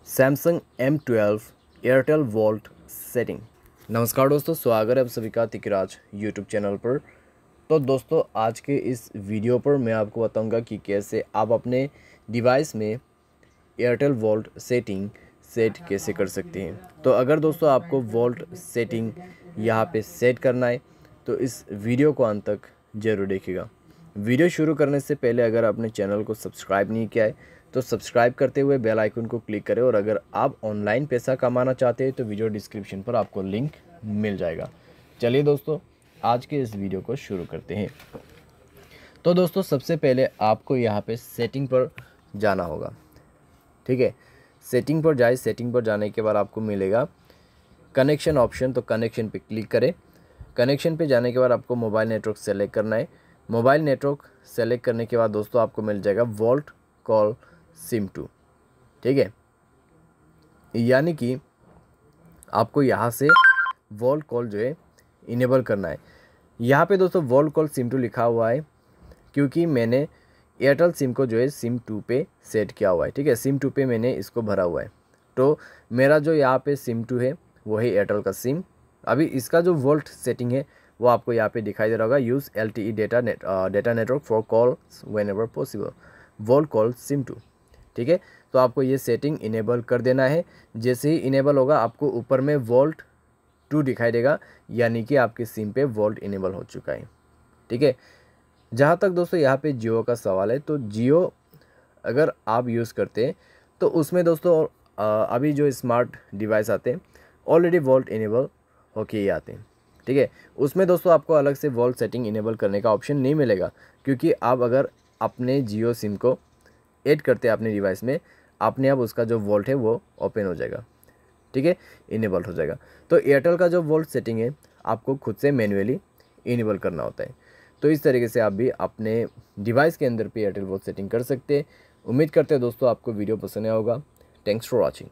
Samsung M12 Airtel volt setting. नमस्कार दोस्तों, स्वागत है आप सभी का तिकराज यूट्यूब चैनल पर। तो दोस्तों, आज के इस वीडियो पर मैं आपको बताऊंगा कि कैसे आप अपने डिवाइस में एयरटेल वोल्ट सेटिंग सेट कैसे कर सकते हैं। तो अगर दोस्तों आपको वोल्ट सेटिंग यहाँ पे सेट करना है तो इस वीडियो को अंत तक ज़रूर देखिएगा। वीडियो शुरू करने से पहले अगर आपने चैनल को सब्सक्राइब नहीं किया है तो सब्सक्राइब करते हुए बेल आइकन को क्लिक करें, और अगर आप ऑनलाइन पैसा कमाना चाहते हैं तो वीडियो डिस्क्रिप्शन पर आपको लिंक मिल जाएगा। चलिए दोस्तों, आज के इस वीडियो को शुरू करते हैं। तो दोस्तों, सबसे पहले आपको यहाँ पे सेटिंग पर जाना होगा। ठीक है, सेटिंग पर जाए। सेटिंग पर जाने के बाद आपको मिलेगा कनेक्शन ऑप्शन, तो कनेक्शन पे क्लिक करें। कनेक्शन पे जाने के बाद आपको मोबाइल नेटवर्क सेलेक्ट करना है। मोबाइल नेटवर्क सेलेक्ट करने के बाद दोस्तों आपको मिल जाएगा वोल्ट कॉल सिम2। ठीक है, यानी कि आपको यहाँ से वोल्ट कॉल जो है इनेबल करना है। यहाँ पे दोस्तों वोल्ट कॉल सिम2 लिखा हुआ है क्योंकि मैंने एयरटेल सिम को जो है सिम2 पे सेट किया हुआ है। ठीक है, सिम2 पे मैंने इसको भरा हुआ है। तो मेरा जो यहाँ पे सिम2 है वो है एयरटेल का सिम। अभी इसका जो वोल्ट सेटिंग है वो आपको यहाँ पे दिखाई दे रहा होगा। Use LTE data network for calls whenever possible, VoLTE call सिम2। ठीक है, तो आपको ये सेटिंग इनेबल कर देना है। जैसे ही इनेबल होगा आपको ऊपर में वोल्ट 2 दिखाई देगा, यानी कि आपके सिम पे वोल्ट इनेबल हो चुका है। ठीक है, जहाँ तक दोस्तों यहाँ पे जियो का सवाल है, तो जियो अगर आप यूज़ करते हैं तो उसमें दोस्तों अभी जो स्मार्ट डिवाइस आते हैं ऑलरेडी वोल्ट इनेबल होके ही आते हैं। ठीक है, उसमें दोस्तों आपको अलग से वोल्ट सेटिंग इनेबल करने का ऑप्शन नहीं मिलेगा, क्योंकि आप अगर अपने जियो सिम को ऐड करते हैं अपने डिवाइस में, अपने आप उसका जो वोल्ट है वो ओपन हो जाएगा। ठीक है, इनेबल हो जाएगा। तो एयरटेल का जो वोल्ट सेटिंग है आपको खुद से मैन्युअली इनेबल करना होता है। तो इस तरीके से आप भी अपने डिवाइस के अंदर पे एयरटेल वोल्ट सेटिंग कर सकते हैं। उम्मीद करते हैं दोस्तों आपको वीडियो पसंद आया होगा। Thanks for watching.